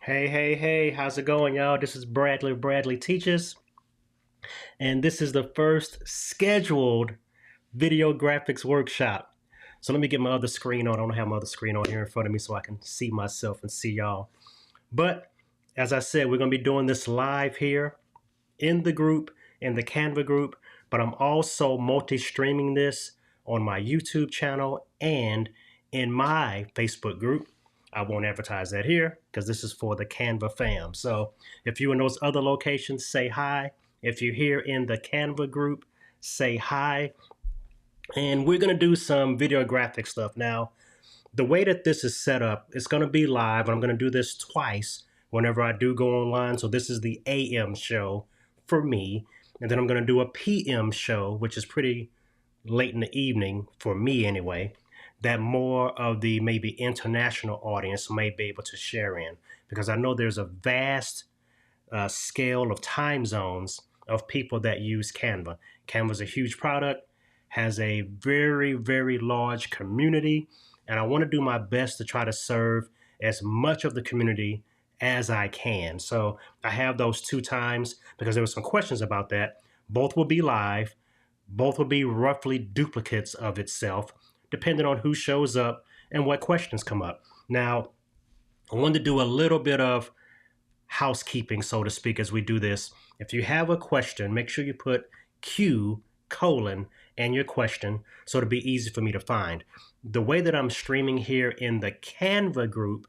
Hey, how's it going, y'all? This is Bradley Teaches, and this is the first scheduled video graphics workshop. So let me get my other screen on. I don't have my other screen on here in front of me so I can see myself and see y'all. But as I said, we're going to be doing this live here in the group, in the Canva group, but I'm also multi-streaming this on my YouTube channel and in my Facebook group. I won't advertise that here because this is for the Canva fam. So if you're in those other locations, say hi. If you're here in the Canva group, say hi. And we're going to do some video graphic stuff. Now, the way that this is set up, it's going to be live. And I'm going to do this twice whenever I do go online. So this is the AM show for me. And then I'm going to do a PM show, which is pretty late in the evening for me anyway, that more of the maybe international audience may be able to share in. Because I know there's a vast scale of time zones of people that use Canva. Canva's a huge product, has a very large community, and I want to do my best to try to serve as much of the community as I can. So I have those two times because there were some questions about that. Both will be live. Both will be roughly duplicates of itself, depending on who shows up and what questions come up. Now, I wanted to do a little bit of housekeeping, so to speak, as we do this. If you have a question, make sure you put Q colon and your question so it'll be easy for me to find. The way that I'm streaming here in the Canva group,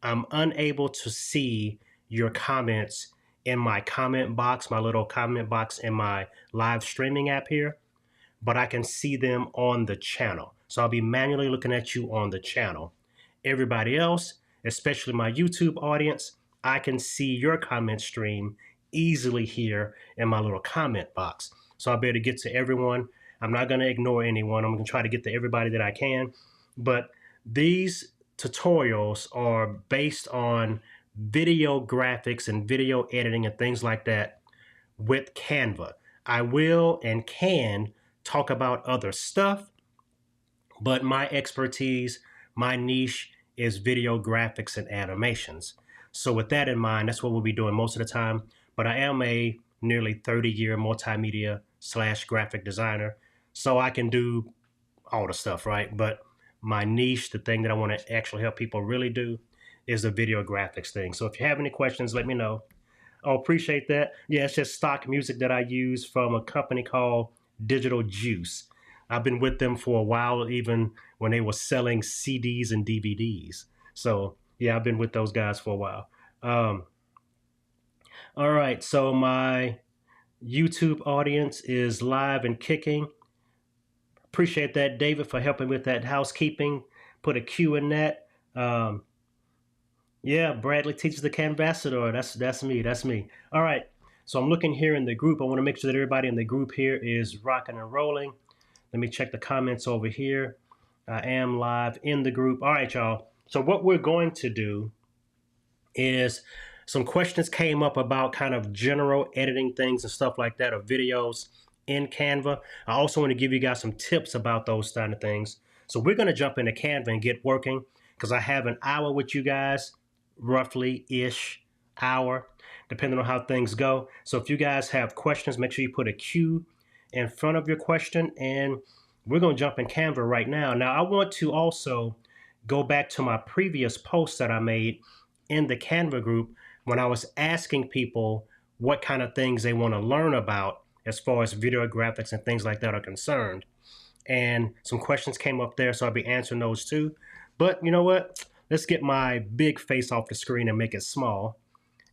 I'm unable to see your comments in my comment box, my little comment box in my live streaming app here, but I can see them on the channel. So I'll be manually looking at you on the channel. Everybody else, especially my YouTube audience, I can see your comment stream easily here in my little comment box. So I'll be able to get to everyone. I'm not going to ignore anyone. I'm going to try to get to everybody that I can. But these tutorials are based on video graphics and video editing and things like that with Canva. I will and can talk about other stuff, but my expertise, my niche is video graphics and animations. So with that in mind, that's what we'll be doing most of the time. But I am a nearly 30-year multimedia slash graphic designer, so I can do all the stuff, right? But my niche, the thing that I want to actually help people really do, is the video graphics thing. So if you have any questions, let me know. Oh, appreciate that. Yeah, it's just stock music that I use from a company called Digital Juice. I've been with them for a while, even when they were selling CDs and DVDs. So yeah, I've been with those guys for a while. Um, all right, so my YouTube audience is live and kicking. Appreciate that, David, for helping with that housekeeping. Put a Q in that. Yeah, Bradley Teaches the Canvassador. That's me. That's me. All right. So I'm looking here in the group. I want to make sure that everybody in the group here is rocking and rolling. Let me check the comments over here. I am live in the group. All right, y'all. So what we're going to do is some questions came up about kind of general editing things and stuff like that of videos in Canva. I also want to give you guys some tips about those kind of things. So we're going to jump into Canva and get working because I have an hour with you guys, roughly-ish hour, depending on how things go. So if you guys have questions, make sure you put a Q in front of your question, and we're going to jump in Canva right now. Now, I want to also go back to my previous post that I made in the Canva group when I was asking people what kind of things they want to learn about as far as video graphics and things like that are concerned. And some questions came up there, so I'll be answering those too. But you know what? Let's get my big face off the screen and make it small.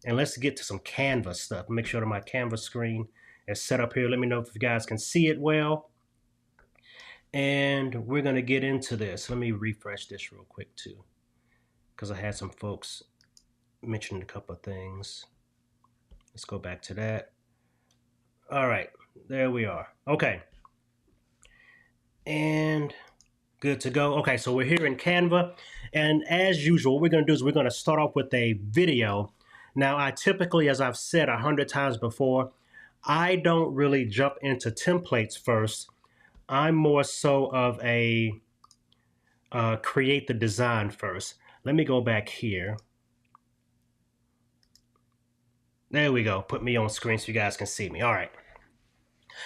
And let's get to some Canva stuff. Make sure that my Canva screen is set up here. Let me know if you guys can see it well. And we're going to get into this. Let me refresh this real quick too, because I had some folks mention a couple of things. Let's go back to that. All right, there we are. Okay. And good to go. Okay, so we're here in Canva. And as usual, what we're going to do is we're going to start off with a video. Now, I typically, as I've said 100 times before, I don't really jump into templates first. I'm more so of a create the design first. Let me go back here. There we go. Put me on screen so you guys can see me. All right.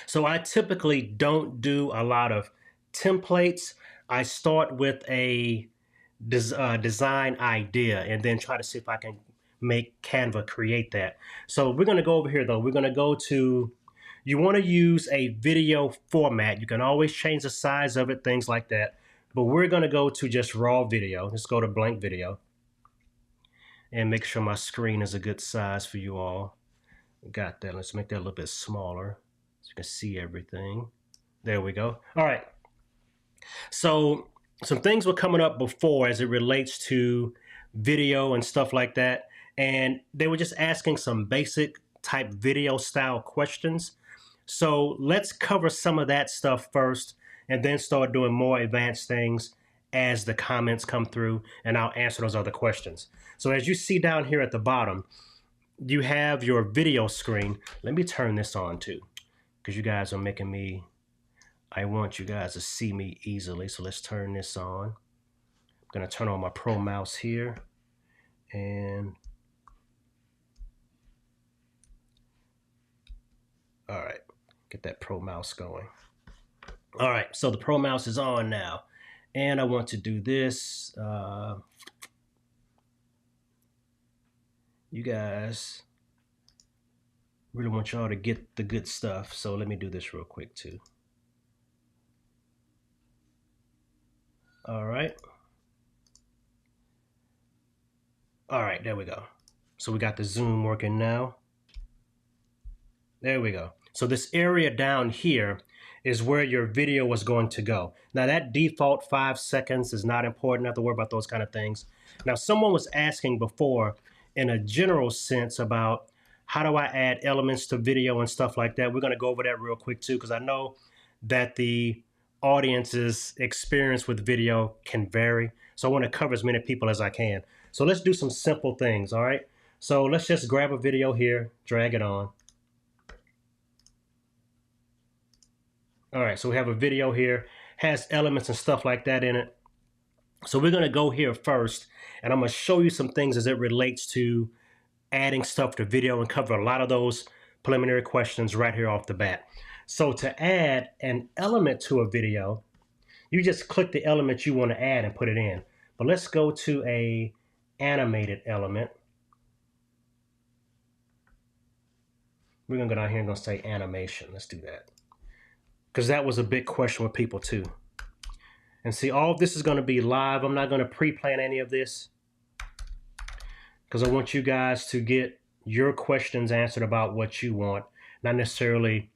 So I typically don't do a lot of templates. I start with a design idea and then try to see if I can make Canva create that. So we're going to go over here though. We're going to go to, you want to use a video format. You can always change the size of it, things like that. But we're going to go to just raw video. Let's go to blank video and make sure my screen is a good size for you all. Got that. Let's make that a little bit smaller so you can see everything. There we go. All right. So some things were coming up before as it relates to video and stuff like that. And they were just asking some basic type video style questions. So let's cover some of that stuff first and then start doing more advanced things as the comments come through, and I'll answer those other questions. So as you see down here at the bottom, you have your video screen. Let me turn this on too, because you guys are making me, I want you guys to see me easily. So let's turn this on. I'm gonna turn on my Pro Mouse here and all right, get that Pro Mouse going. All right, so the Pro Mouse is on now. And I want to do this. You guys really want y'all to get the good stuff. So let me do this real quick too. All right. All right, there we go. So we got the zoom working now. There we go. So this area down here is where your video was going to go. Now that default 5 seconds is not important. I have to worry about those kind of things. Now someone was asking before in a general sense about how do I add elements to video and stuff like that. We're going to go over that real quick too, because I know that the audience's experience with video can vary. So I want to cover as many people as I can. So let's do some simple things, all right? So let's just grab a video here, drag it on. All right, so we have a video here, has elements and stuff like that in it. So we're gonna go here first, and I'm gonna show you some things as it relates to adding stuff to video and cover a lot of those preliminary questions right here off the bat. So to add an element to a video, you just click the element you wanna add and put it in. But let's go to a animated element. We're gonna go down here and gonna say animation. Let's do that. Because that was a big question with people too. And see, all of this is going to be live. I'm not going to pre-plan any of this because I want you guys to get your questions answered about what you want, not necessarily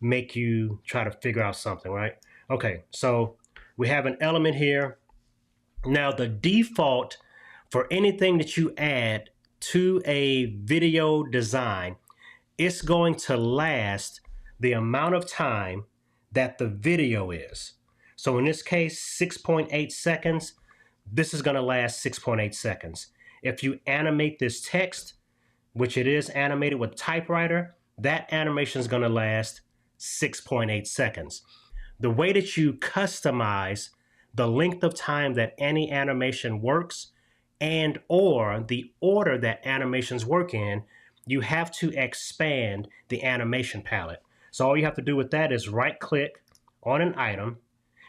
make you try to figure out something, right? Okay, so we have an element here. Now, the default for anything that you add to a video design, it's going to last the amount of time that the video is. So in this case, 6.8 seconds, this is gonna last 6.8 seconds. If you animate this text, which it is animated with typewriter, that animation is gonna last 6.8 seconds. The way that you customize the length of time that any animation works and or the order that animations work in, you have to expand the animation palette. So all you have to do with that is right click on an item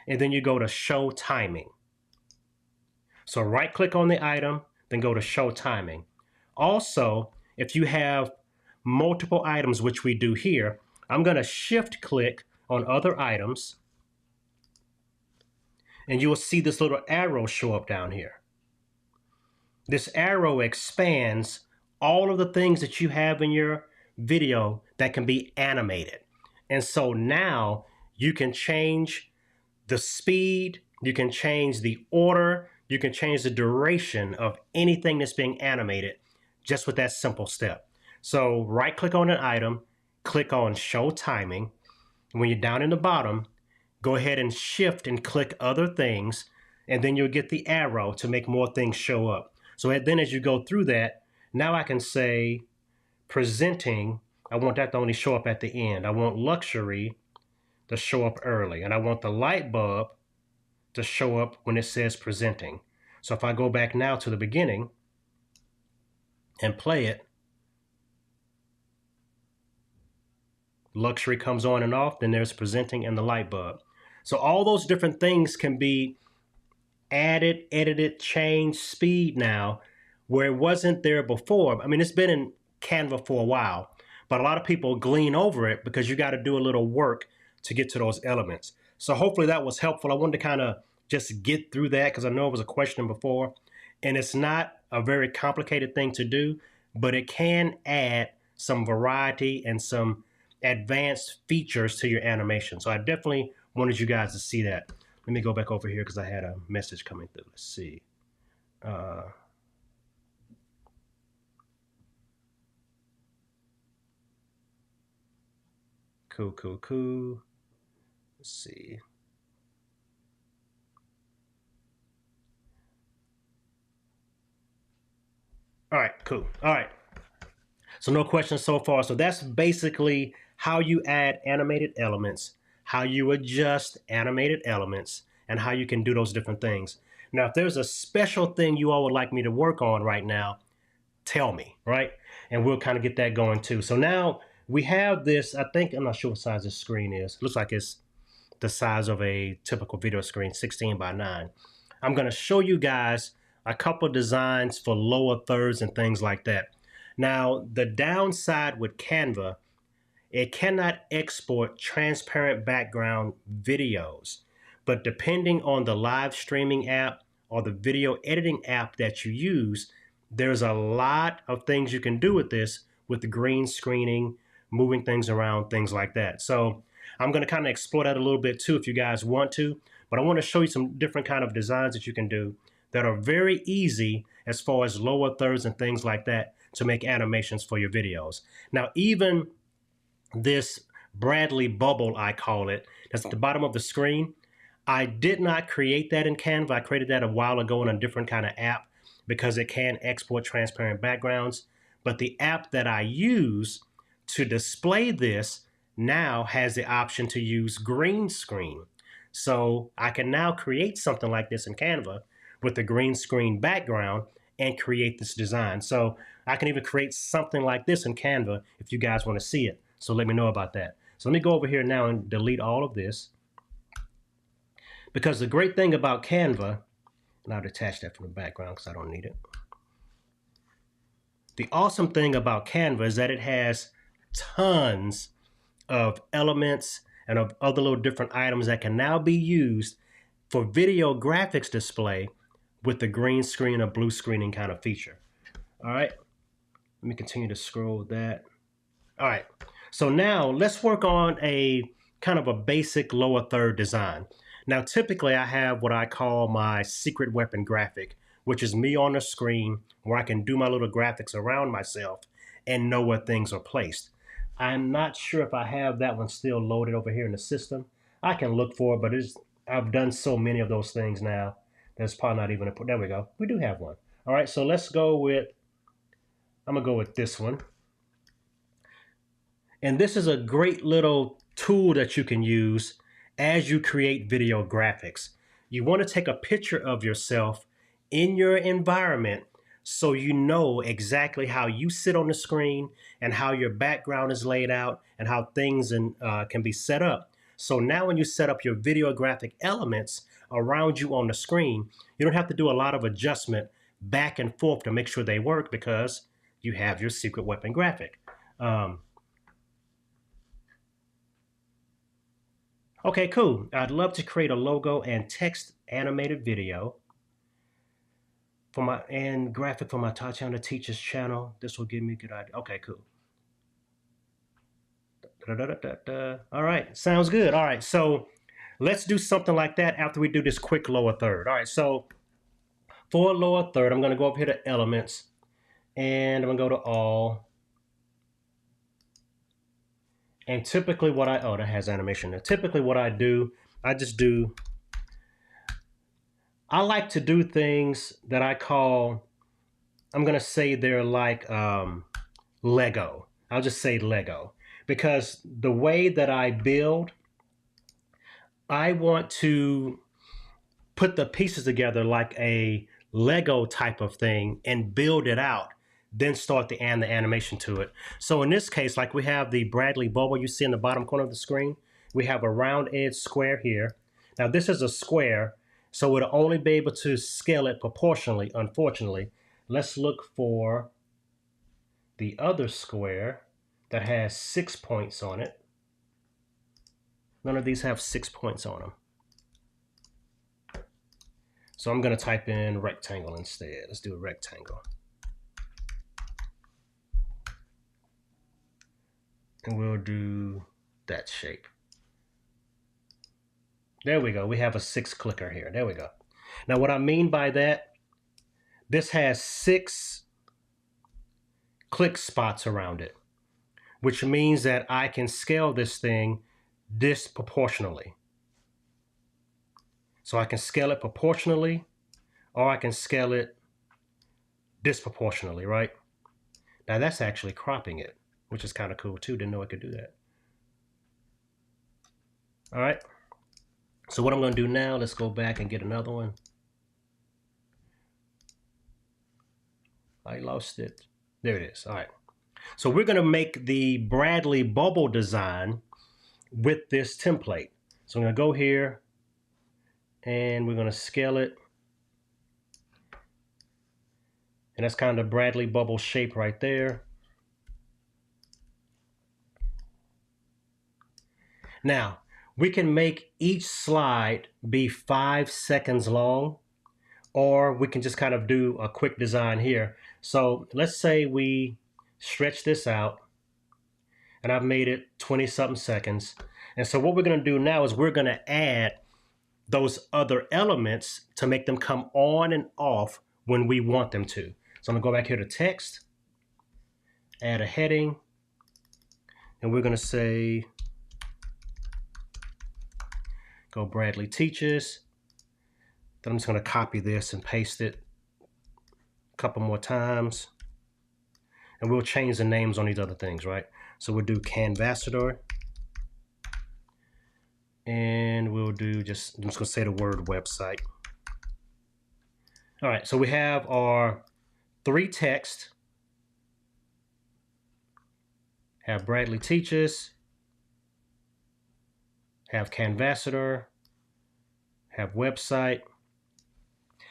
and then you go to show timing. So right click on the item, then go to show timing. Also, if you have multiple items, which we do here, I'm gonna shift click on other items and you will see this little arrow show up down here. This arrow expands all of the things that you have in your video that can be animated. And so now you can change the speed, you can change the order, you can change the duration of anything that's being animated just with that simple step. So right click on an item, click on show timing. When you're down in the bottom, go ahead and shift and click other things, and then you'll get the arrow to make more things show up. So then as you go through that, now I can say presenting, I want that to only show up at the end. I want luxury to show up early, and I want the light bulb to show up when it says presenting. So if I go back now to the beginning and play it, luxury comes on and off, then there's presenting and the light bulb. So all those different things can be added, edited, changed, speed now, where it wasn't there before. I mean, it's been in Canva for a while, but a lot of people glean over it because you got to do a little work to get to those elements. So hopefully that was helpful. I wanted to kind of just get through that because I know it was a question before, and it's not a very complicated thing to do, but it can add some variety and some advanced features to your animation. So I definitely wanted you guys to see that. Let me go back over here because I had a message coming through. Let's see. Cool. Let's see. All right, cool. All right. So no questions so far. So that's basically how you add animated elements, how you adjust animated elements, and how you can do those different things. Now, if there's a special thing you all would like me to work on right now, tell me, right? And we'll kind of get that going too. So now we have this, I think, I'm not sure what size this screen is. It looks like it's the size of a typical video screen, 16 by 9. I'm going to show you guys a couple designs for lower thirds and things like that. Now, the downside with Canva, it cannot export transparent background videos, but depending on the live streaming app or the video editing app that you use, there's a lot of things you can do with this with the green screening, moving things around, things like that. So I'm going to kind of explore that a little bit too if you guys want to, but I want to show you some different kind of designs that you can do that are very easy as far as lower thirds and things like that to make animations for your videos. Now, even this Bradley bubble, I call it, that's at the bottom of the screen, I did not create that in Canva. I created that a while ago in a different kind of app because it can export transparent backgrounds. But the app that I use to display this now has the option to use green screen. So I can now create something like this in Canva with the green screen background and create this design. So I can even create something like this in Canva if you guys want to see it. So let me know about that. So let me go over here now and delete all of this. Because the great thing about Canva, and I'll detach that from the background because I don't need it. The awesome thing about Canva is that it has tons of elements and of other little different items that can now be used for video graphics display with the green screen or blue screening kind of feature. All right, let me continue to scroll that. All right, so now let's work on a kind of a basic lower third design. Now, typically I have what I call my secret weapon graphic, which is me on the screen where I can do my little graphics around myself and know where things are placed. I'm not sure if I have that one still loaded over here in the system. I can look for it, but I've done so many of those things now. There's probably not even a, there we go. We do have one. All right, so let's go with, I'm gonna go with this one. And this is a great little tool that you can use as you create video graphics. You want to take a picture of yourself in your environment so you know exactly how you sit on the screen and how your background is laid out and how things can be set up. So now when you set up your video graphic elements around you on the screen, you don't have to do a lot of adjustment back and forth to make sure they work because you have your secret weapon graphic. Okay, cool. I'd love to create a logo and text animated video for my and graphic for my Tatiana Teachers channel. This will give me a good idea. Okay, cool. All right, sounds good. All right, so let's do something like that after we do this quick lower third. All right, so for lower third, I'm going to go up here to elements and I'm going to go to all. And typically what oh, that has animation there. Typically what I do, I like to do things that I call, I'm going to say they're like Lego. I'll just say Lego. Because the way that I build, I want to put the pieces together like a Lego type of thing and build it out then start the animation to it. So in this case, like we have the Bradley bubble you see in the bottom corner of the screen, we have a round edge square here. Now this is a square, so it'll only be able to scale it proportionally, unfortunately. Let's look for the other square that has 6 points on it. None of these have 6 points on them. So I'm going to type in rectangle instead. Let's do a rectangle. And we'll do that shape. There we go. We have a 6 clicker here. There we go. Now what I mean by that, this has 6 click spots around it, which means that I can scale this thing disproportionately. So I can scale it proportionally, or I can scale it disproportionately, right? Now that's actually cropping it, which is kind of cool too. Didn't know I could do that. All right. So what I'm going to do now, let's go back and get another one. I lost it. There it is. All right. So we're going to make the Bradley bubble design with this template. So I'm going to go here and we're going to scale it. And that's kind of Bradley bubble shape right there. Now, we can make each slide be 5 seconds long, or we can just kind of do a quick design here. So let's say we stretch this out, and I've made it 20-something seconds. And so what we're going to do now is we're going to add those other elements to make them come on and off when we want them to. So I'm going to go back here to text, add a heading, and we're going to say, go Bradley Teaches. Then I'm just going to copy this and paste it a couple more times. And we'll change the names on these other things, right? So we'll do Canvassador. And we'll do I'm just going to say the word website. All right, so we have our 3 text. Have Bradley Teaches. Have Canvassador. Have website.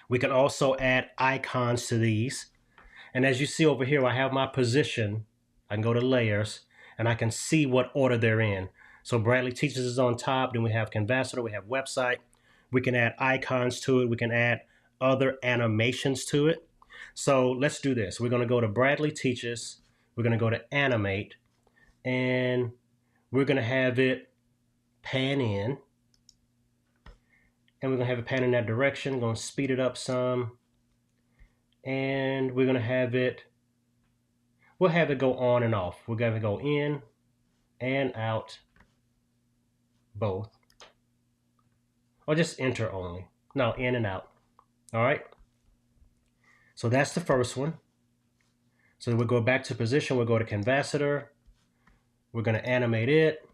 We can also add icons to these. And as you see over here, I have my position. I can go to layers and I can see what order they're in. So Bradley Teaches is on top. Then we have Canvassador, we have website. We can add icons to it. We can add other animations to it. So let's do this. We're going to go to Bradley Teaches. We're going to go to animate, and we're going to have it pan in. And we're going to have it pan in that direction. We're going to speed it up some. And we're going to have it, we'll have it go on and off. We're going to go in and out, both. Or just enter only. No, in and out. All right. So that's the first one. So we'll go back to position. We'll go to Canvassador. We're going to animate it.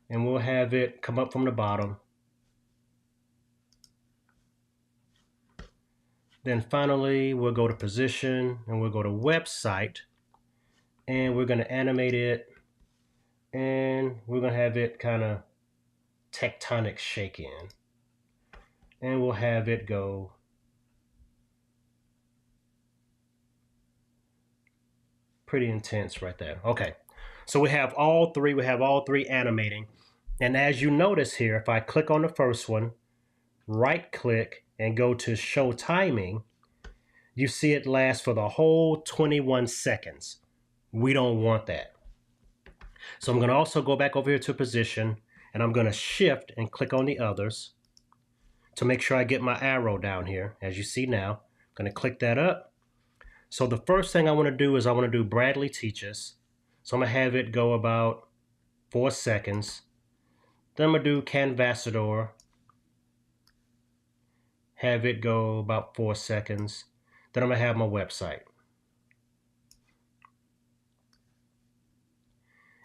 And we'll have it come up from the bottom. Then finally, we'll go to position and we'll go to website. And we're going to animate it. And we're going to have it kind of tectonic shake in. And we'll have it go pretty intense right there. Okay, so we have all three animating. And as you notice here, if I click on the first one, right click and go to show timing, you see it lasts for the whole 21 seconds. We don't want that. So I'm going to also go back over here to position, and I'm going to shift and click on the others to make sure I get my arrow down here. As you see now, I'm going to click that up. So the first thing I want to do is I want to do Bradley Teaches. So I'm going to have it go about 4 seconds. Then I'm going to do Canvassador. Have it go about 4 seconds. Then I'm going to have my website.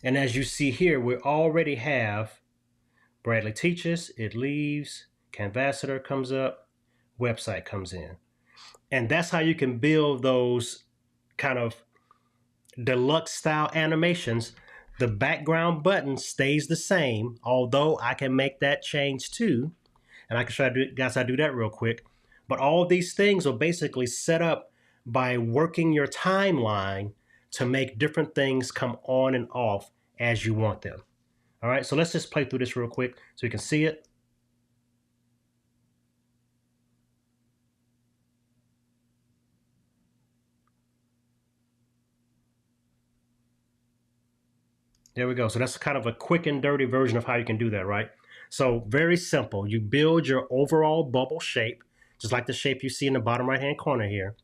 And as you see here, we already have Bradley Teaches, it leaves, Canvassador comes up, website comes in. And that's how you can build those kind of deluxe style animations, the background button stays the same, although I can make that change too. And I can show you guys how to do that real quick. But all of these things are basically set up by working your timeline to make different things come on and off as you want them. All right, so let's just play through this real quick so you can see it. There we go. So that's kind of a quick and dirty version of how you can do that, right? So very simple. You build your overall bubble shape, just like the shape you see in the bottom right-hand corner here.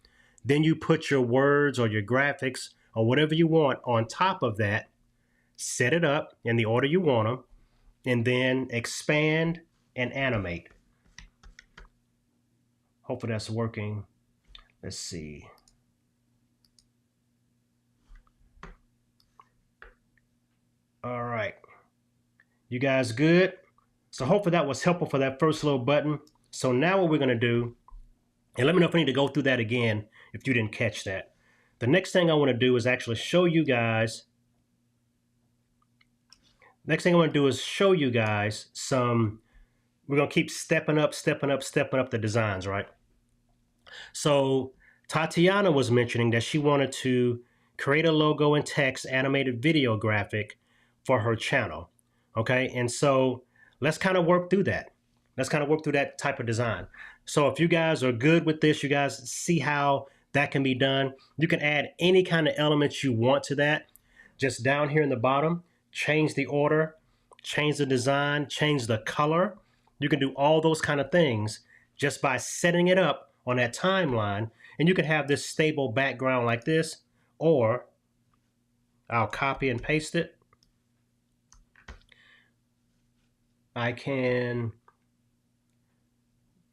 Then you put your words or your graphics or whatever you want on top of that, set it up in the order you want them, and then expand and animate. Hopefully that's working. Let's see. All right. You guys good? So hopefully that was helpful for that first little button. So now what we're going to do, and let me know if I need to go through that again if you didn't catch that. The next thing I want to do is actually show you guys. Next thing I want to do is show you guys some, we're going to keep stepping up the designs, right? So Tatiana was mentioning that she wanted to create a logo and text animated video graphic for her channel. Okay, and so let's kind of work through that. Let's kind of work through that type of design. So if you guys are good with this, you guys see how that can be done. You can add any kind of elements you want to that. Just down here in the bottom, change the order, change the design, change the color. You can do all those kind of things just by setting it up on that timeline, and you can have this stable background like this, or I'll copy and paste it. I can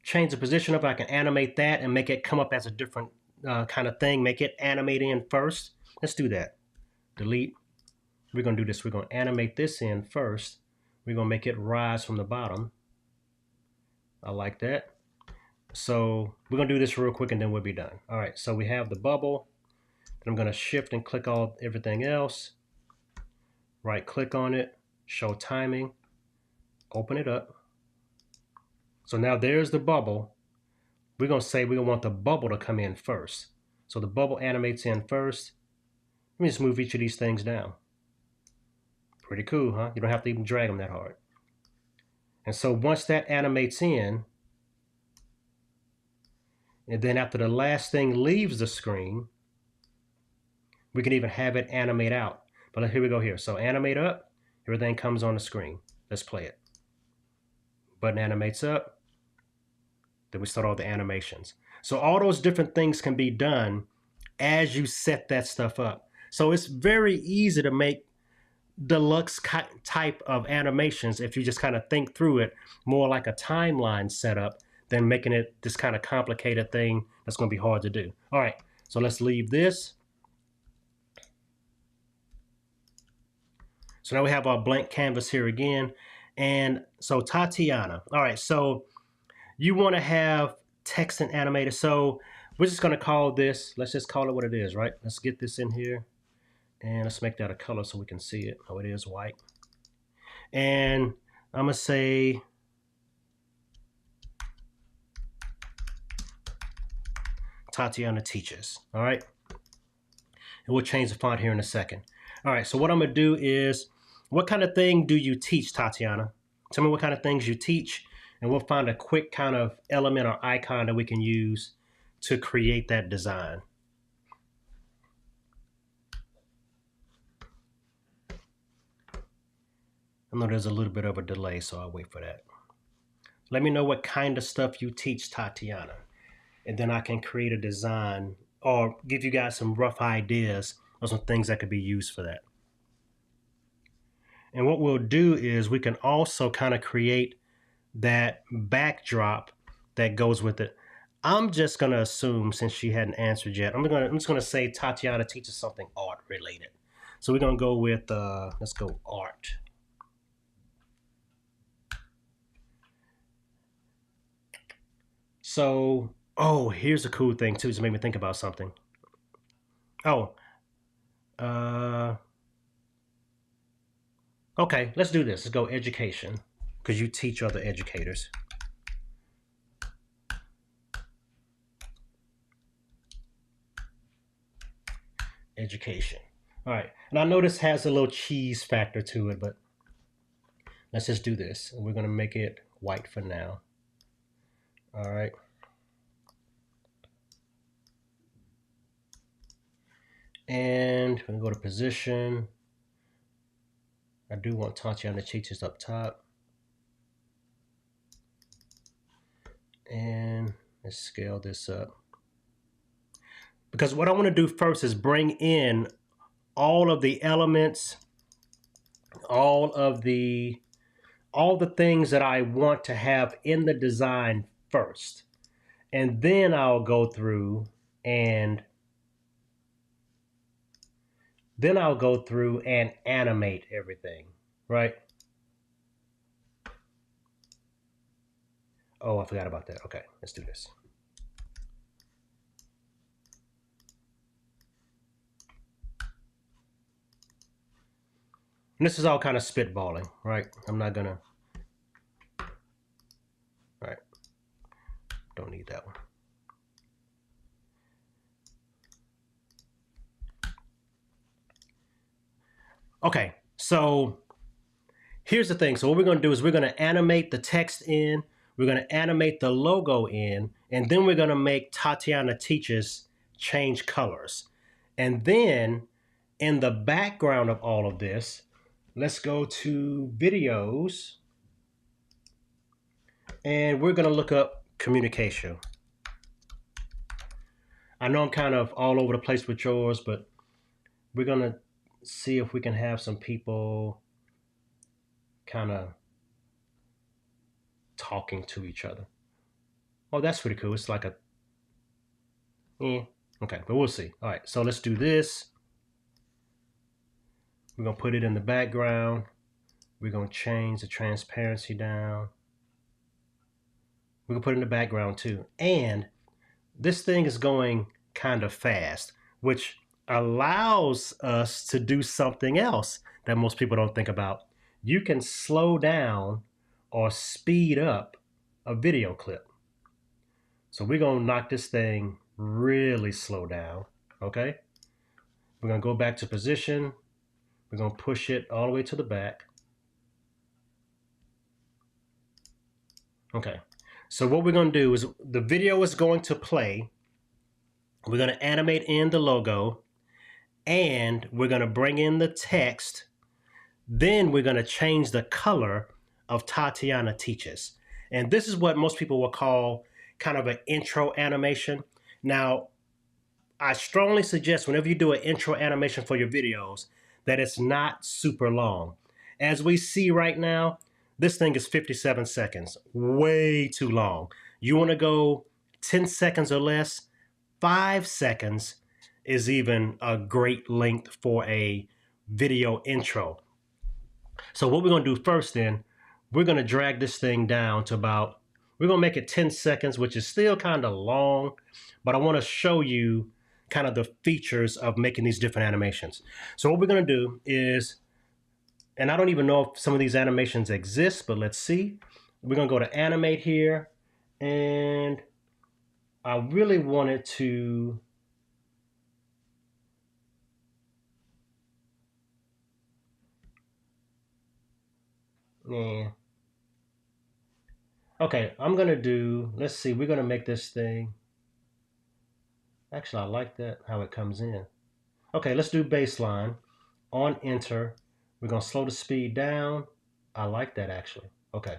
change the position of it. I can animate that and make it come up as a different kind of thing. Make it animate in first. Let's do that. Delete. We're going to do this. We're going to animate this in first. We're going to make it rise from the bottom. I like that. So we're going to do this real quick and then we'll be done. All right, so we have the bubble. Then I'm going to shift and click on everything else. Right click on it, show timing, open it up. So now there's the bubble. We're going to say we want the bubble to come in first. So the bubble animates in first. Let me just move each of these things down. Pretty cool, huh? You don't have to even drag them that hard. And so once that animates in, and then after the last thing leaves the screen, we can even have it animate out. But here we go here. So animate up, everything comes on the screen. Let's play it. Button animates up, then we start all the animations. So all those different things can be done as you set that stuff up. So it's very easy to make deluxe type of animations if you just kind of think through it more like a timeline setup than making it this kind of complicated thing that's going to be hard to do. All right, so let's leave this. So now we have our blank canvas here again. And so Tatiana, all right, so you want to have text and animated. So we're just going to call this, let's just call it what it is, right? Let's get this in here and let's make that a color so we can see it. Oh, it is white. And I'm going to say Tatiana teaches, all right? And we'll change the font here in a second. All right, so what I'm going to do is, what kind of thing do you teach, Tatiana? Tell me what kind of things you teach, and we'll find a quick kind of element or icon that we can use to create that design. I know there's a little bit of a delay, so I'll wait for that. Let me know what kind of stuff you teach, Tatiana, and then I can create a design or give you guys some rough ideas of some things that could be used for that. And what we'll do is we can also kind of create that backdrop that goes with it. I'm just going to assume, since she hadn't answered yet, I'm just going to say Tatiana teaches something art related. So we're going to go with, let's go art. So, oh, here's a cool thing too. Just made me think about something. Oh, Okay, let's do this. Let's go education, because you teach other educators. Education. All right, and I know this has a little cheese factor to it, but let's just do this. We're gonna make it white for now. All right. And we're gonna go to position. I do want Tatiana Cheeches up top. And let's scale this up. Because what I want to do first is bring in all of the elements, all the things that I want to have in the design first. And then I'll go through and animate everything, right? Oh, I forgot about that. Okay, let's do this. And this is all kind of spitballing, right? I'm not gonna, right? Don't need that one. Okay, so here's the thing. So what we're going to do is we're going to animate the text in, we're going to animate the logo in, and then we're going to make Tatiana Teaches change colors. And then in the background of all of this, let's go to videos, and we're going to look up communication. I know I'm kind of all over the place with yours, but we're going to see if we can have some people kind of talking to each other. Oh, that's pretty cool. It's like a, okay, but we'll see. All right, so let's do this. We're gonna put it in the background. We're gonna change the transparency down. We're gonna put it in the background too. And this thing is going kind of fast, which allows us to do something else that most people don't think about. You can slow down or speed up a video clip. So we're gonna knock this thing really slow down, okay? We're gonna go back to position. We're gonna push it all the way to the back. Okay, so what we're gonna do is the video is going to play. We're gonna animate in the logo, and we're gonna bring in the text. Then we're gonna change the color of Tatiana Teaches. And this is what most people will call kind of an intro animation. Now, I strongly suggest whenever you do an intro animation for your videos that it's not super long. As we see right now, this thing is 57 seconds, way too long. You want to go 10 seconds or less, 5 seconds is even a great length for a video intro. So what we're going to do first then, we're going to drag this thing down to about, we're going to make it 10 seconds, which is still kind of long, but I want to show you kind of the features of making these different animations. So what we're going to do is, and I don't even know if some of these animations exist, but let's see. We're going to go to animate here, and I really wanted to okay, I'm going to do, let's see, we're going to make this thing. Actually, I like that, how it comes in. Okay, let's do baseline. On enter, we're going to slow the speed down. I like that actually. Okay.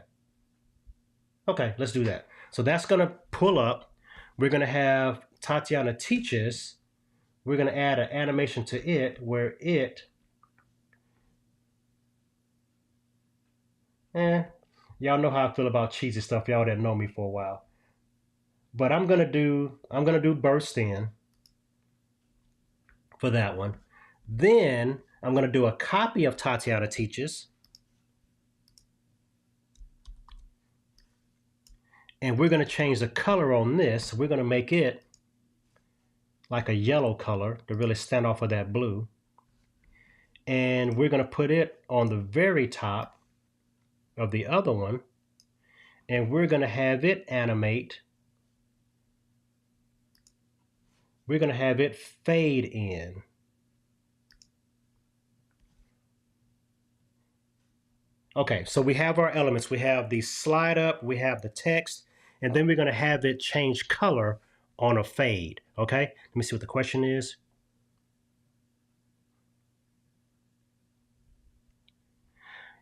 Okay, let's do that. So that's going to pull up. We're going to have Tatiana Teaches. We're going to add an animation to it where it, y'all know how I feel about cheesy stuff, y'all that know me for a while. But I'm going to do burst in for that one. Then I'm going to do a copy of Tatiana Teaches. And we're going to change the color on this. We're going to make it like a yellow color to really stand off of that blue. and we're going to put it on the very top of the other one, and we're going to have it animate. We're going to have it fade in. Okay, so we have our elements. We have the slide up, we have the text, and then we're going to have it change color on a fade. Okay, let me see what the question is.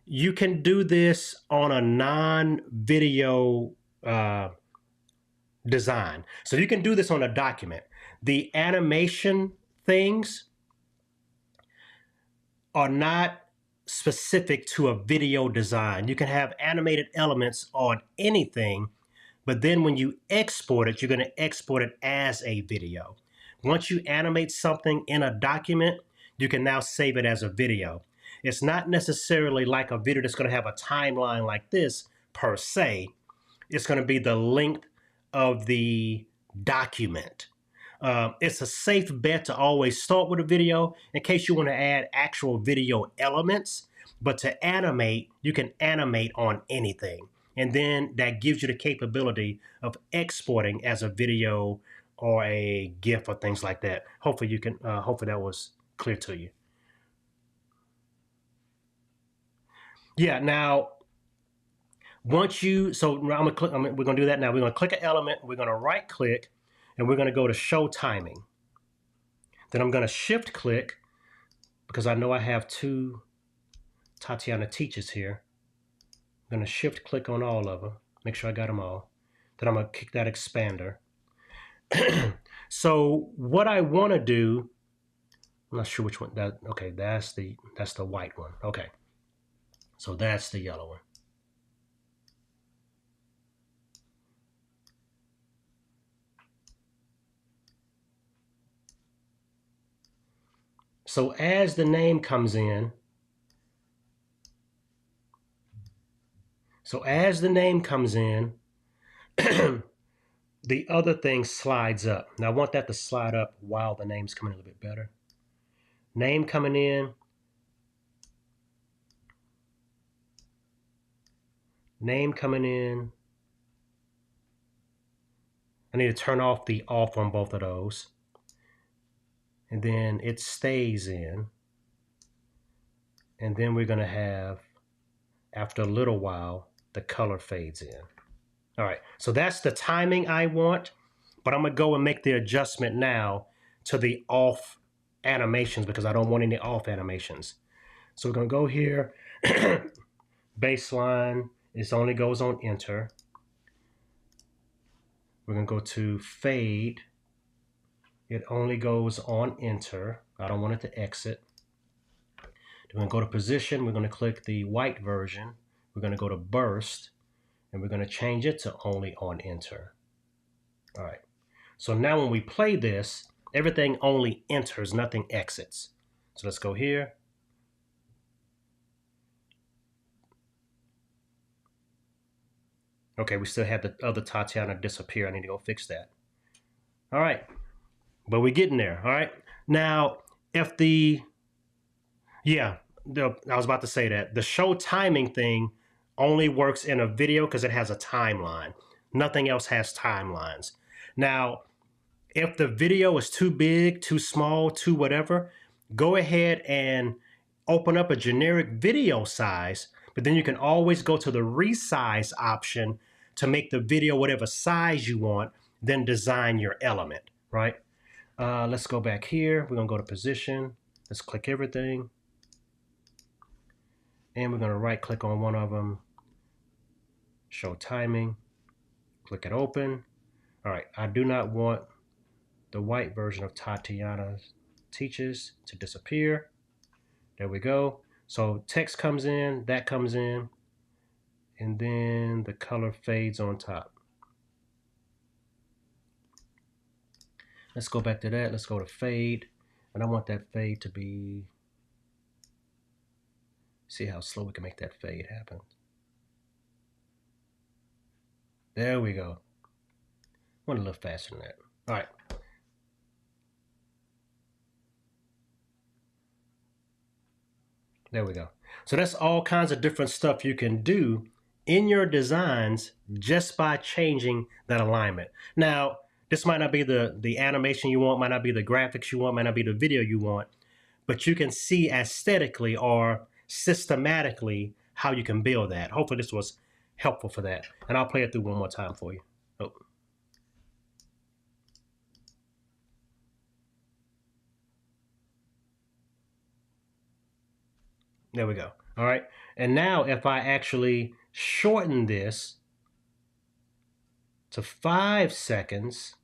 You can do this on a non-video design. So you can do this on a document. The animation things are not specific to a video design. You can have animated elements on anything, but then when you export it, you're going to export it as a video. Once you animate something in a document, you can now save it as a video. It's not necessarily like a video that's going to have a timeline like this per se. It's going to be the length of the document. It's a safe bet to always start with a video in case you want to add actual video elements. But to animate, you can animate on anything. And then that gives you the capability of exporting as a video or a GIF or things like that. Hopefully you can, hopefully that was clear to you. Yeah, now once you, so I'm gonna click, we're gonna do that now. We're gonna click an element, we're gonna right click, and we're gonna go to show timing. Then I'm gonna shift click because I know I have two Tatiana teachers here. I'm gonna shift click on all of them, make sure I got them all. Then I'm gonna kick that expander. So what I wanna do, I'm not sure which one, okay, that's the white one. Okay, so that's the yellow one. So as the name comes in, the other thing slides up. Now I want that to slide up while the name's coming a little bit better. Name coming in. Name coming in. I need to turn off the off on both of those. And then it stays in. And then we're going to have, after a little while, the color fades in. All right, so that's the timing I want, but I'm going to go and make the adjustment now to the off animations because I don't want any off animations. So we're going to go here. Baseline, it only goes on enter. We're going to go to fade. It only goes on enter. I don't want it to exit. We're going to go to position. We're going to click the white version. We're going to go to burst, and we're going to change it to only on enter. All right. So now when we play this, everything only enters, nothing exits. So let's go here. Okay, we still have the other Tatiana disappear. I need to go fix that. All right, but we're getting there. All right. Now, if I was about to say that the show timing thing only works in a video because it has a timeline. Nothing else has timelines. Now, if the video is too big, too small, too whatever, go ahead and open up a generic video size, but then you can always go to the resize option to make the video whatever size you want, then design your element, right? Let's go back here. We're gonna go to position. Let's click everything. And we're gonna right click on one of them, show timing, click it open. All right, I do not want the white version of Tatiana Teaches to disappear. There we go. So text comes in, that comes in, and then the color fades on top. Let's go back to that. Let's go to fade. And I want that fade to be, see how slow we can make that fade happen. There we go. Went a little faster than that. All right. There we go. So that's all kinds of different stuff you can do in your designs just by changing that alignment. Now, this might not be the animation you want, might not be the graphics you want, might not be the video you want, but you can see aesthetically or systematically how you can build that. Hopefully this was helpful for that. And I'll play it through one more time for you. Oh. There we go. All right. And now if I actually shorten this to 5 seconds,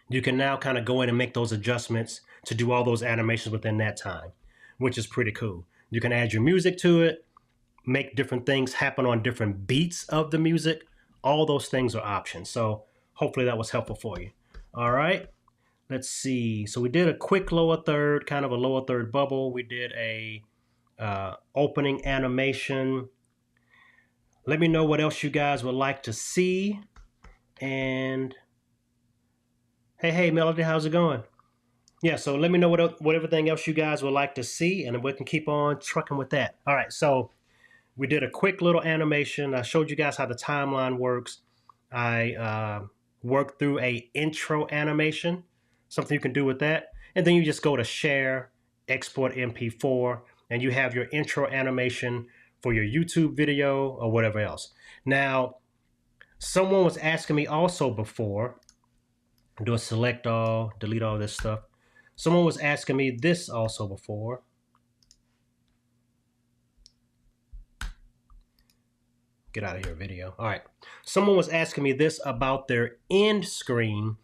you can now kind of go in and make those adjustments to do all those animations within that time, which is pretty cool. You can add your music to it, make different things happen on different beats of the music. All those things are options. So hopefully that was helpful for you. All right. Let's see. So we did a quick lower third, kind of a lower third bubble. We did a opening animation. Let me know what else you guys would like to see. And hey, Melody, how's it going? Yeah, so let me know what everything else you guys would like to see, and we can keep on trucking with that. All right, so we did a quick little animation. I showed you guys how the timeline works. I worked through a intro animation, something you can do with that. And then you just go to Share, Export MP4, and you have your intro animation for your YouTube video or whatever else. Now, someone was asking me also before, do a select all, delete all this stuff. Someone was asking me this also before. Get out of here, video. All right. Someone was asking me this about their end screen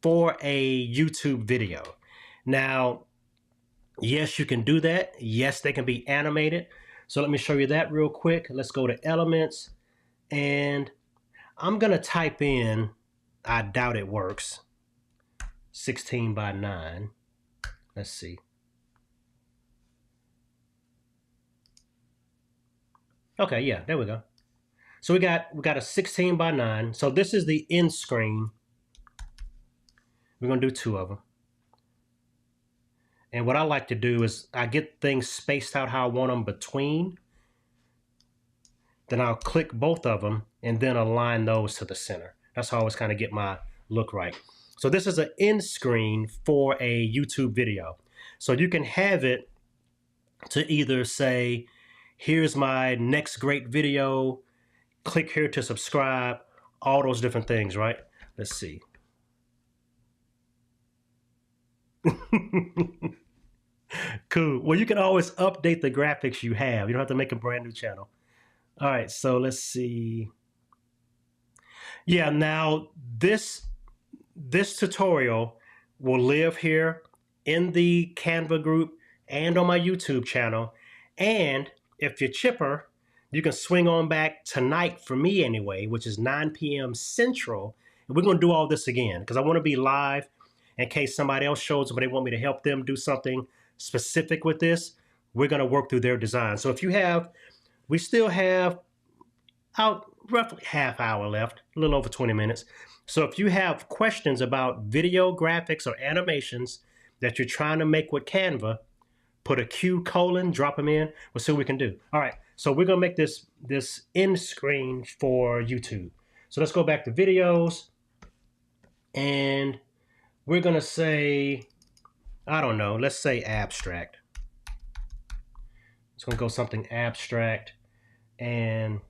for a YouTube video. Now, yes, you can do that. Yes, they can be animated. So let me show you that real quick. Let's go to Elements, and I'm going to type in, I doubt it works, 16 by 9. Let's see. Okay, yeah, there we go. So we got a 16 by 9. So this is the end screen. We're going to do 2 of them. And what I like to do is I get things spaced out how I want them between. Then I'll click both of them and then align those to the center. That's how I always kind of get my look right. So this is an end screen for a YouTube video. So you can have it to either say, here's my next great video, click here to subscribe, all those different things, right? Let's see. Cool. Well, you can always update the graphics you have. You don't have to make a brand new channel. All right, so let's see. Yeah, now this tutorial will live here in the Canva group and on my YouTube channel. And if you're chipper, you can swing on back tonight for me anyway, which is 9 p.m. Central. And we're going to do all this again because I want to be live in case somebody else shows up and they want me to help them do something specific with this. We're going to work through their design. So if you have, we still have out roughly half hour left, a little over 20 minutes. So if you have questions about video graphics or animations that you're trying to make with Canva, put a Q colon, drop them in. We'll see what we can do. All right, so we're gonna make this end screen for YouTube. So let's go back to videos, and we're gonna say, I don't know, let's say abstract. It's gonna go something abstract, and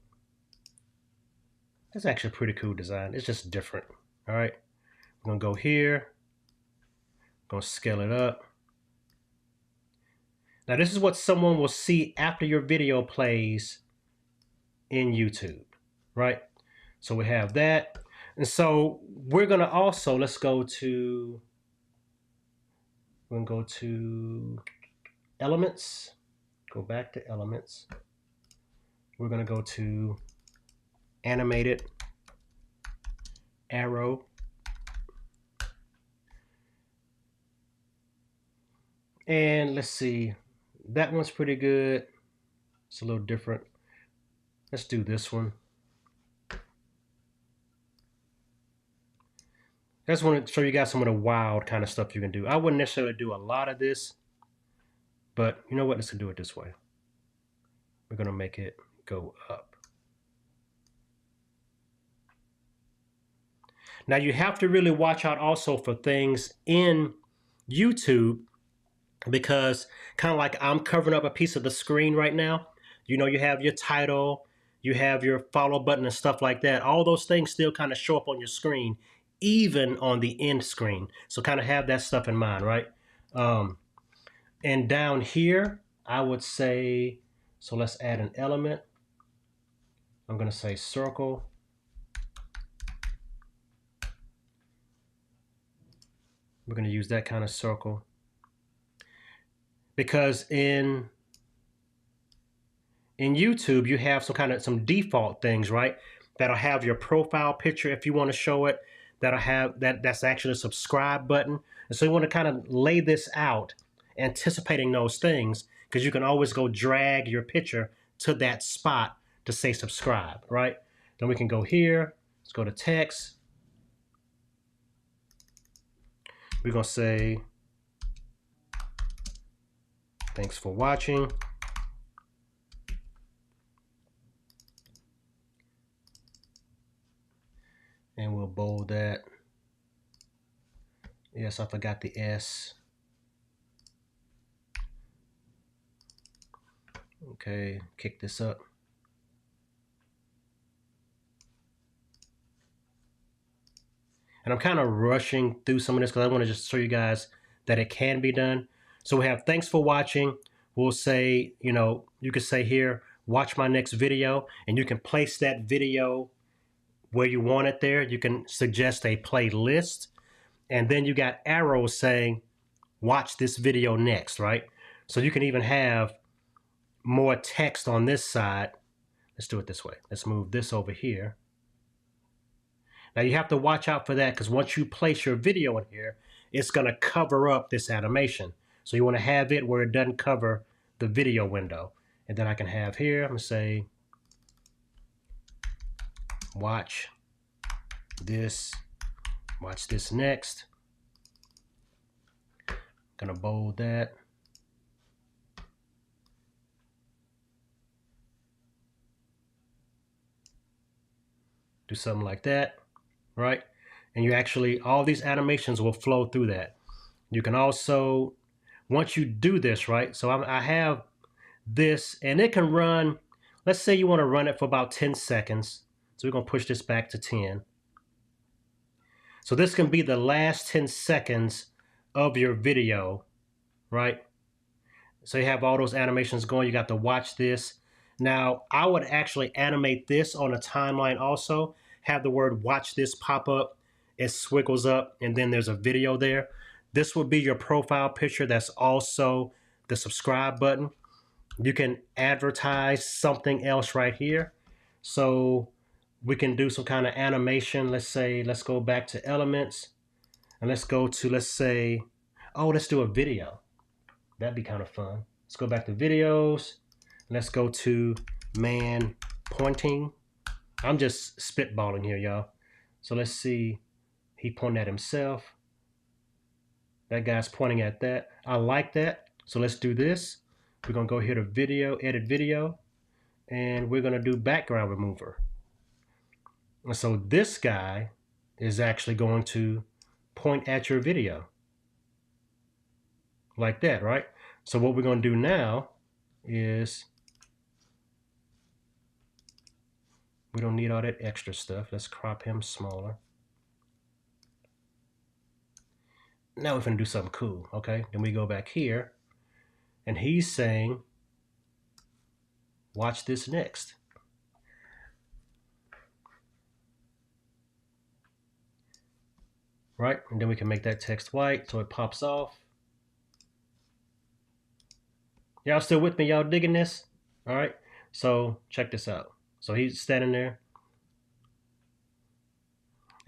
that's actually a pretty cool design. It's just different. All right, I'm gonna go here, gonna scale it up. Now this is what someone will see after your video plays in YouTube, right? So we have that. And so we're gonna also, we're gonna go to Elements, go back to Elements. We're gonna go to Animated, Arrow. And let's see, that one's pretty good. It's a little different. Let's do this one. I just want to show you guys some of the wild kind of stuff you can do. I wouldn't necessarily do a lot of this, but you know what? Let's do it this way. We're going to make it go up. Now you have to really watch out also for things in YouTube, because kind of like I'm covering up a piece of the screen right now. You know, you have your title, you have your follow button and stuff like that. All those things still kind of show up on your screen, even on the end screen. So kind of have that stuff in mind, right? And down here, I would say, so let's add an element. I'm going to say circle. We're going to use that kind of circle. Because in YouTube, you have some default things, right? That'll have your profile picture if you want to show it. That'll have that's actually a subscribe button. And so you want to kind of lay this out, anticipating those things, because you can always go drag your picture to that spot to say subscribe, right? Then we can go here. Let's go to text. We're going to say, thanks for watching. And we'll bold that. Yes, I forgot the S. Okay, kick this up. And I'm kind of rushing through some of this because I want to just show you guys that it can be done. So we have thanks for watching. We'll say, you know, you could say here, watch my next video, and you can place that video where you want it there. You can suggest a playlist, and then you got arrows saying, watch this video next, right? So you can even have more text on this side. Let's do it this way. Let's move this over here. Now you have to watch out for that, because once you place your video in here, it's going to cover up this animation. So you want to have it where it doesn't cover the video window. And then I can have here, I'm going to say, watch this next. I'm going to bold that. Do something like that, right? And you actually, all these animations will flow through that. You can also, once you do this, right? So I have this, and it can run, let's say you want to run it for about 10 seconds. So we're going to push this back to 10. So this can be the last 10 seconds of your video, right? So you have all those animations going. You got to watch this. Now, I would actually animate this on a timeline also. Have the word watch this pop up. It squiggles up, and then there's a video there. This would be your profile picture. That's also the subscribe button. You can advertise something else right here. So we can do some kind of animation. Let's say, let's go back to elements, and let's go to, let's say, oh, let's do a video. That'd be kind of fun. Let's go back to videos. Let's go to man pointing. I'm just spitballing here, y'all. So let's see. He pointed at himself. That guy's pointing at that. I like that. So let's do this. We're going to go here to video, edit video, and we're going to do background remover. And so this guy is actually going to point at your video. Like that, right? So what we're going to do now is, we don't need all that extra stuff. Let's crop him smaller. Now we're going to do something cool, okay? Then we go back here, and he's saying, watch this next. Right? And then we can make that text white so it pops off. Y'all still with me? Y'all digging this? All right. So check this out. So he's standing there.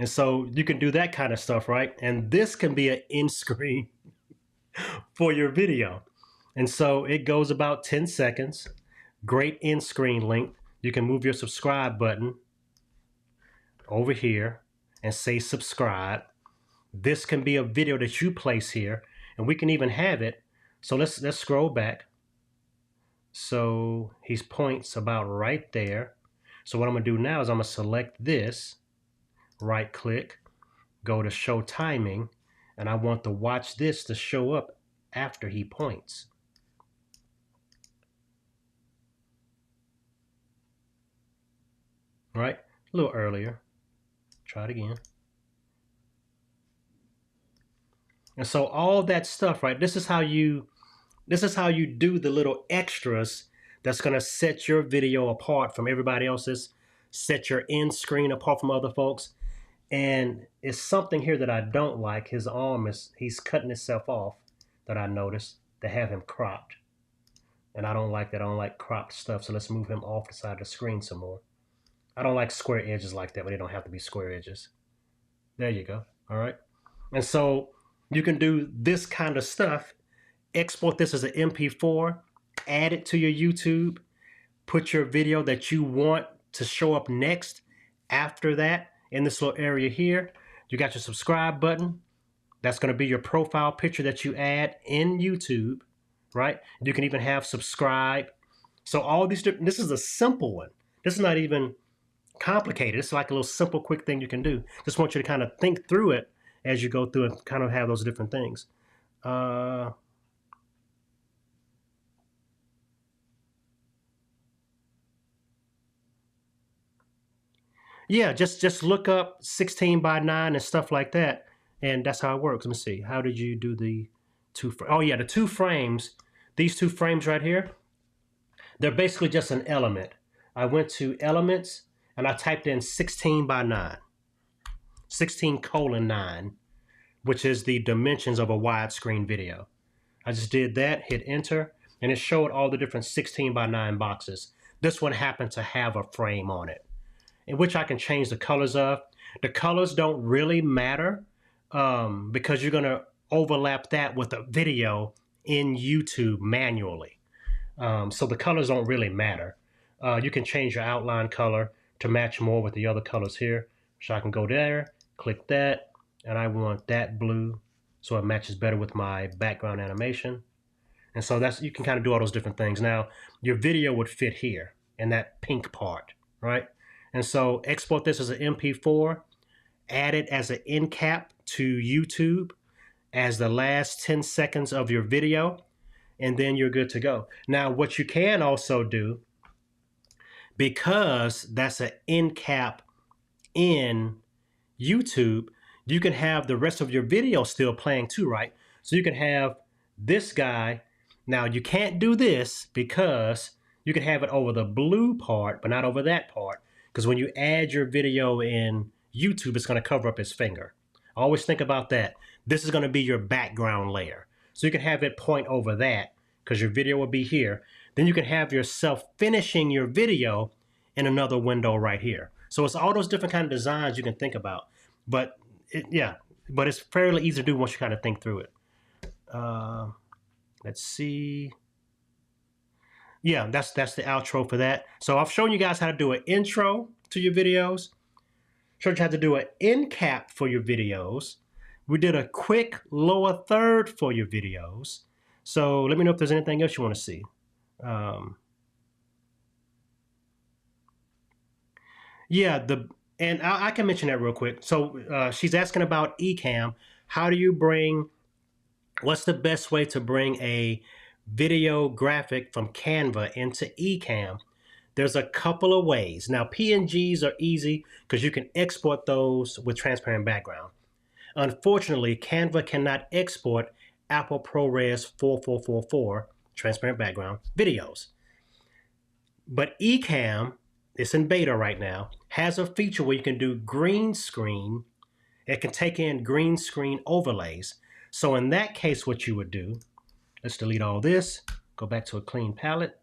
And so you can do that kind of stuff, right? And this can be an end screen for your video. And so it goes about 10 seconds. Great end screen length. You can move your subscribe button over here and say subscribe. This can be a video that you place here, and we can even have it. So let's scroll back. So he points about right there. So what I'm gonna do now is I'm gonna select this, right click, go to show timing, and I want the watch this to show up after he points. Right, a little earlier. Try it again. And so all that stuff, right? This is how you do the little extras that's gonna set your video apart from everybody else's, set your end screen apart from other folks. And it's something here that I don't like. His arm he's cutting himself off, that I noticed, to have him cropped. And I don't like that. I don't like cropped stuff. So let's move him off the side of the screen some more. I don't like square edges like that, but they don't have to be square edges. There you go. All right. And so you can do this kind of stuff, export this as an MP4, add it to your YouTube, put your video that you want to show up next after that in this little area here. You got your subscribe button. That's going to be your profile picture that you add in YouTube, right? You can even have subscribe. So all these different, this is a simple one. This is not even complicated. It's like a little simple, quick thing you can do. Just want you to kind of think through it as you go through and kind of have those different things. Yeah, just look up 16 by 9 and stuff like that, and that's how it works. Let me see. How did you do the two? Oh yeah, the two frames. These two frames right here, they're basically just an element. I went to elements and I typed in 16 by 9, 16:9, which is the dimensions of a widescreen video. I just did that, hit enter, and it showed all the different 16 by 9 boxes. This one happened to have a frame on it, in which I can change the colors of. The colors don't really matter because you're going to overlap that with a video in YouTube manually. So the colors don't really matter. You can change your outline color to match more with the other colors here. So I can go there, click that, and I want that blue so it matches better with my background animation. And so that's, you can kind of do all those different things. Now, your video would fit here in that pink part, right? And so export this as an MP4, add it as an end cap to YouTube as the last 10 seconds of your video, and then you're good to go. Now, what you can also do, because that's an end cap in YouTube, you can have the rest of your video still playing too, right? So you can have this guy. Now, you can't do this because you can have it over the blue part, but not over that part. Because when you add your video in YouTube, it's going to cover up his finger. Always think about that. This is going to be your background layer. So you can have it point over that because your video will be here. Then you can have yourself finishing your video in another window right here. So it's all those different kind of designs you can think about. But but it's fairly easy to do once you kind of think through it. Let's see. Yeah, that's the outro for that. So I've shown you guys how to do an intro to your videos. Showed you how to do an end cap for your videos. We did a quick lower third for your videos. So let me know if there's anything else you want to see. Yeah, and I can mention that real quick. So she's asking about Ecamm. How do you bring, what's the best way to bring a video graphic from Canva into Ecamm? There's a couple of ways. Now, PNGs are easy because you can export those with transparent background. Unfortunately, Canva cannot export Apple ProRes 4444 transparent background videos. But Ecamm, it's in beta right now, has a feature where you can do green screen. It can take in green screen overlays. So in that case, what you would do, let's delete all this, go back to a clean palette.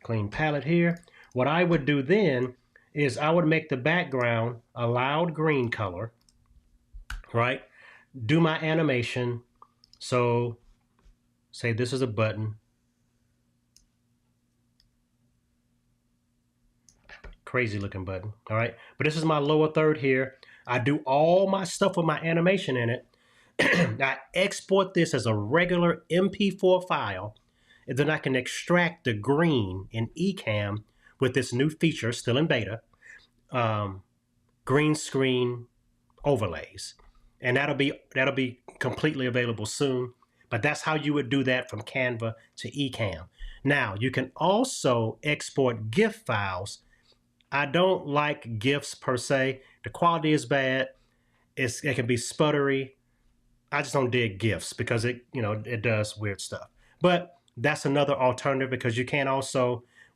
Clean palette here. What I would do then is I would make the background a loud green color, right? Do my animation. So say this is a button. Crazy looking button, all right? But this is my lower third here. I do all my stuff with my animation in it. I export this as a regular MP4 file, and then I can extract the green in Ecamm with this new feature, still in beta, um, green screen overlays, and that'll be completely available soon. But that's how you would do that from Canva to Ecamm. Now you can also export GIF files. I don't like GIFs per se. The quality is bad. It can be sputtery. I just don't dig GIFs because it does weird stuff. But that's another alternative because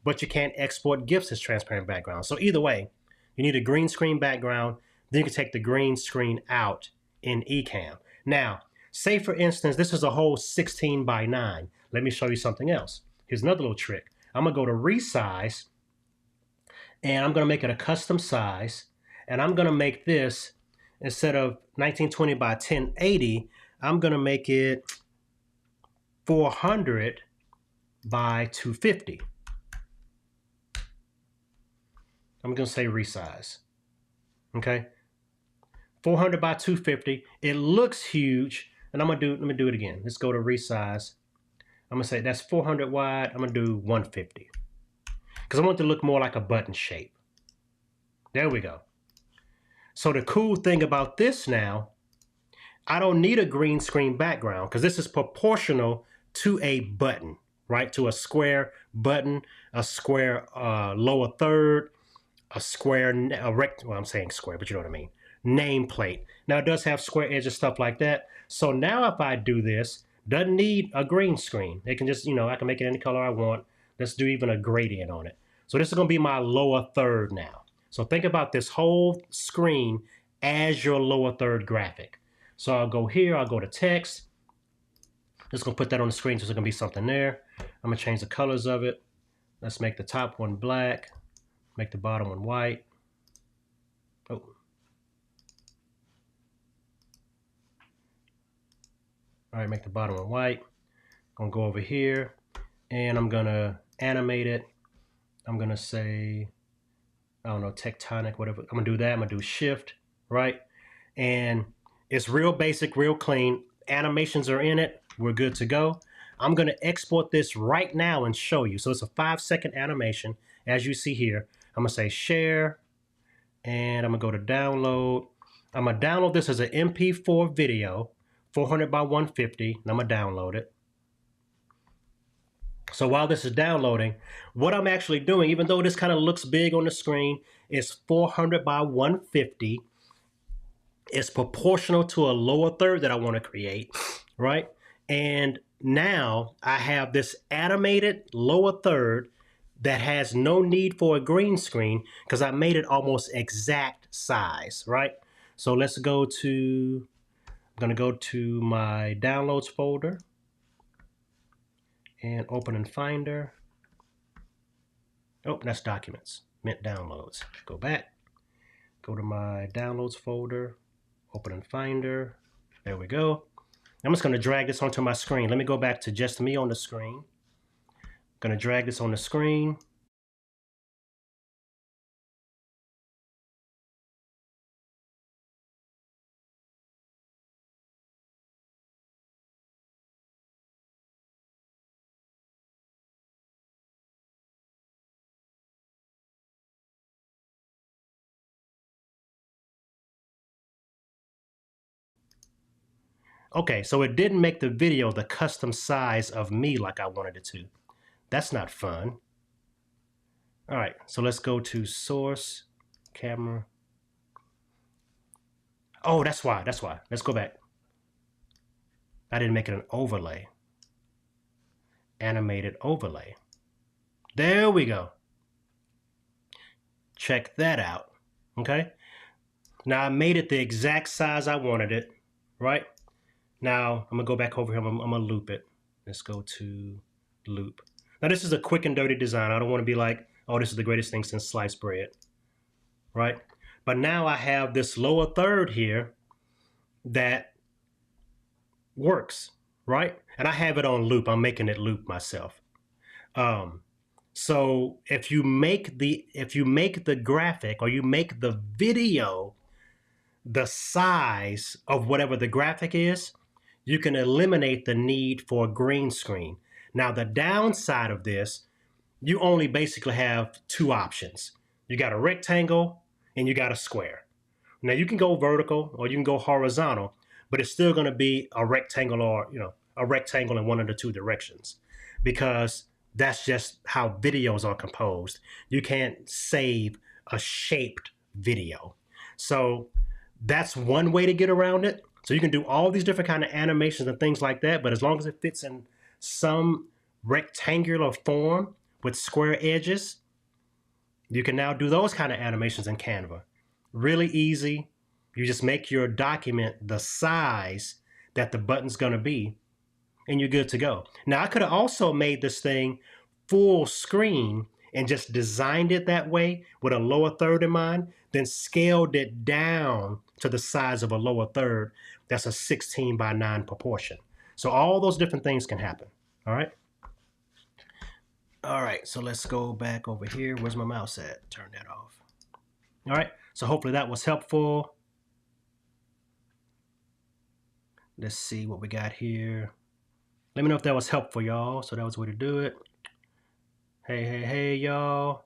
but you can't export GIFs as transparent backgrounds. So either way, you need a green screen background. Then you can take the green screen out in Ecamm. Now, say for instance, this is a whole 16 by 9. Let me show you something else. Here's another little trick. I'm gonna go to resize, and I'm gonna make it a custom size, and I'm gonna make this, instead of 1920 by 1080, I'm gonna make it 400 by 250. I'm gonna say resize. Okay, 400 by 250. It looks huge, and let me do it again. Let's go to resize. I'm gonna say that's 400 wide. I'm gonna do 150 because I want it to look more like a button shape. There we go. So the cool thing about this now, I don't need a green screen background because this is proportional to a button, right? To a square button, a square lower third, well, I'm saying square, but you know what I mean. Nameplate. Now it does have square edges, stuff like that. So now if I do this, doesn't need a green screen. It can just, I can make it any color I want. Let's do even a gradient on it. So this is gonna be my lower third now. So think about this whole screen as your lower third graphic. So I'll go here, I'll go to text. Just gonna put that on the screen so there's gonna be something there. I'm gonna change the colors of it. Let's make the top one black, make the bottom one white. Oh. All right, make the bottom one white. I'm gonna go over here and I'm gonna animate it. I'm gonna say, I don't know, tectonic, whatever. I'm gonna do that. I'm gonna do shift, right? And it's real basic, real clean. Animations are in it. We're good to go. I'm gonna export this right now and show you. So it's a 5-second animation, as you see here. I'm gonna say share, and I'm gonna go to download. I'm gonna download this as an MP4 video, 400 by 150, and I'm gonna download it. So while this is downloading, what I'm actually doing, even though this kind of looks big on the screen, is 400 by 150. It's proportional to a lower third that I want to create, right? And now I have this animated lower third that has no need for a green screen because I made it almost exact size, right? So let's go to, I'm gonna go to my downloads folder and open in Finder. Oh, that's documents, meant downloads. Go back, go to my downloads folder, open in Finder. There we go. I'm just gonna drag this onto my screen. Let me go back to just me on the screen. I'm gonna drag this on the screen. Okay, so it didn't make the video the custom size of me like I wanted it to. That's not fun. All right, so let's go to source, camera. Oh, that's why. Let's go back. I didn't make it an overlay. Animated overlay. There we go. Check that out, okay? Now I made it the exact size I wanted it, right? Now I'm gonna go back over here, I'm gonna loop it. Let's go to loop. Now this is a quick and dirty design. I don't wanna be like, oh, this is the greatest thing since sliced bread, right? But now I have this lower third here that works, right? And I have it on loop. I'm making it loop myself. So if you make the graphic or you make the video the size of whatever the graphic is, you can eliminate the need for a green screen. Now, the downside of this, you only basically have two options. You got a rectangle and you got a square. Now you can go vertical or you can go horizontal, but it's still going to be a rectangle or, a rectangle in one of the two directions, because that's just how videos are composed. You can't save a shaped video. So that's one way to get around it. So you can do all these different kind of animations and things like that, but as long as it fits in some rectangular form with square edges, you can now do those kind of animations in Canva. Really easy. You just make your document the size that the button's going to be, and you're good to go. Now, I could have also made this thing full screen and just designed it that way with a lower third in mind, then scaled it down to the size of a lower third. That's a 16 by 9 proportion. So all those different things can happen. All right. All right, so let's go back over here. Where's my mouse at? Turn that off. All right, so hopefully that was helpful. Let's see what we got here. Let me know if that was helpful, y'all. So that was the way to do it. Hey, y'all.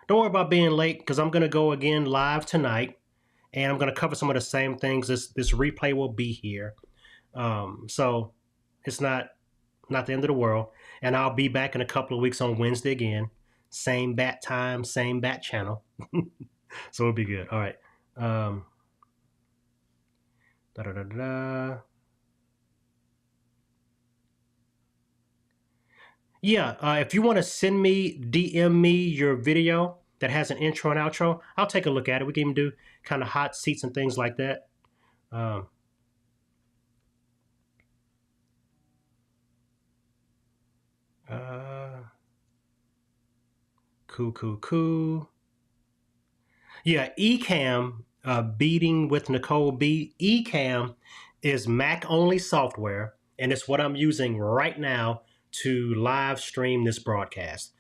Don't worry about being late, because I'm going to go again live tonight, and I'm going to cover some of the same things. This replay will be here. So it's not the end of the world. And I'll be back in a couple of weeks on Wednesday again. Same bat time, same bat channel. So it'll be good. All right. Yeah, if you want to DM me your video that has an intro and outro, I'll take a look at it. We can even do kind of hot seats and things like that. Cool. Yeah, Ecamm, Beating with Nicole B. Ecamm is Mac only software, and it's what I'm using right now to live stream this broadcast.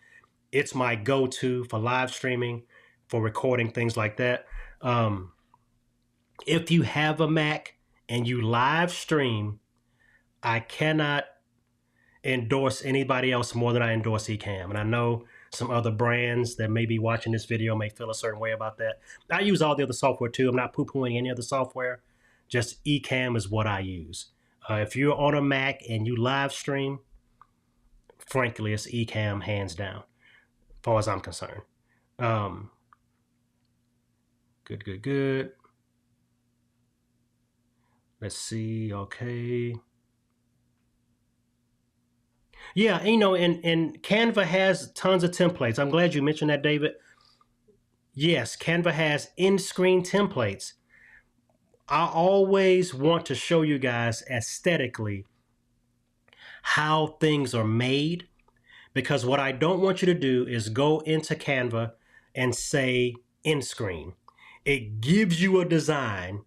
It's my go-to for live streaming, for recording, things like that. If you have a Mac and you live stream, I cannot endorse anybody else more than I endorse Ecamm. And I know some other brands that may be watching this video may feel a certain way about that. I use all the other software too. I'm not poo-pooing any other software. Just Ecamm is what I use. If you're on a Mac and you live stream, frankly, it's Ecamm hands down, as far as I'm concerned. Good. Let's see. Okay. Yeah, and Canva has tons of templates. I'm glad you mentioned that, David. Yes, Canva has in-screen templates. I always want to show you guys aesthetically how things are made, because what I don't want you to do is go into Canva and say in-screen. It gives you a design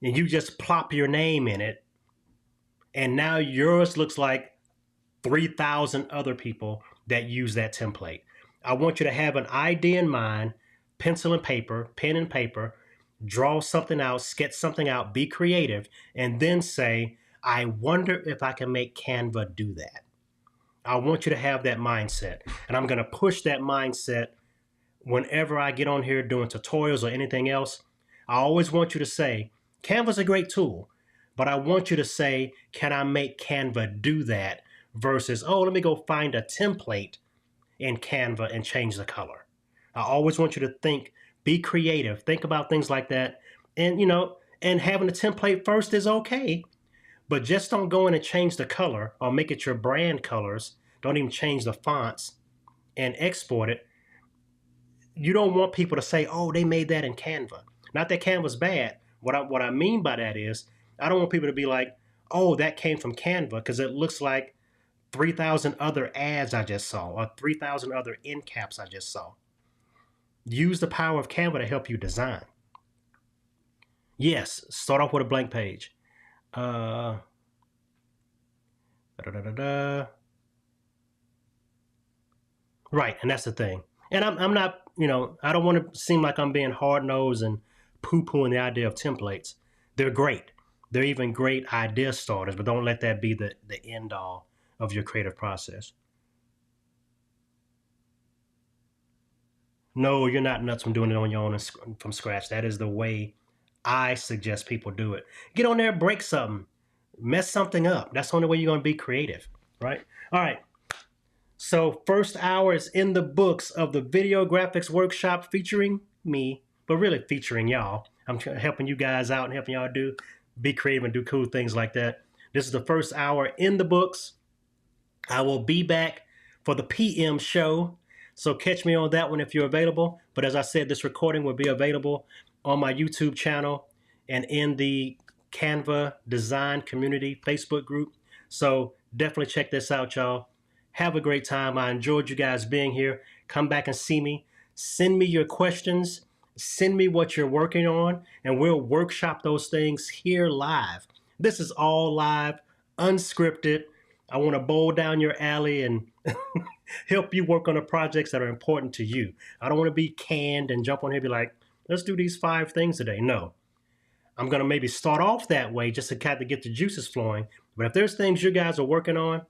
and you just plop your name in it, and now yours looks like 3,000 other people that use that template. I want you to have an idea in mind, pencil and paper, pen and paper, draw something out, sketch something out, be creative, and then say, I wonder if I can make Canva do that. I want you to have that mindset, and I'm going to push that mindset whenever I get on here doing tutorials or anything else. I always want you to say, Canva's a great tool, but I want you to say, can I make Canva do that? Versus, oh, let me go find a template in Canva and change the color. I always want you to think, be creative, think about things like that. And, and having a template first is okay, but just don't go in and change the color or make it your brand colors. Don't even change the fonts and export it. You don't want people to say, oh, they made that in Canva. Not that Canva's bad. What I mean by that is, I don't want people to be like, oh, that came from Canva, because it looks like 3,000 other ads I just saw, or 3,000 other end caps I just saw. Use the power of Canva to help you design. Yes, start off with a blank page. Right, and that's the thing. And I'm not, I don't want to seem like I'm being hard-nosed and poo-pooing the idea of templates. They're great. They're even great idea starters, but don't let that be the end all of your creative process. No, you're not nuts from doing it on your own from scratch. That is the way I suggest people do it. Get on there, break something, mess something up. That's the only way you're going to be creative, right? All right. So first hour is in the books of the video graphics workshop featuring me, but really featuring y'all. I'm helping you guys out and helping y'all be creative and do cool things like that. This is the first hour in the books. I will be back for the PM show. So catch me on that one if you're available. But as I said, this recording will be available on my YouTube channel and in the Canva design community Facebook group. So definitely check this out, y'all. Have a great time. I enjoyed you guys being here. Come back and see me. Send me your questions. Send me what you're working on, and we'll workshop those things here live. This is all live, unscripted. I want to bowl down your alley and help you work on the projects that are important to you. I don't want to be canned and jump on here and be like, let's do these 5 things today. No. I'm going to maybe start off that way just to kind of get the juices flowing. But if there's things you guys are working on,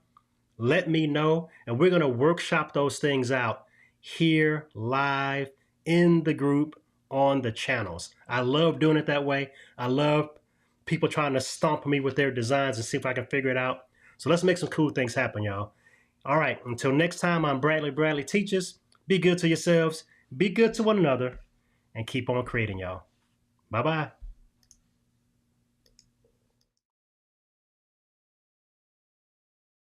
let me know, and we're going to workshop those things out here live in the group on the channels. I love doing it that way. I love people trying to stomp me with their designs and see if I can figure it out. So let's make some cool things happen, y'all. All right, until next time, I'm Bradley Teaches. Be good to yourselves, be good to one another, and keep on creating, y'all. Bye-bye.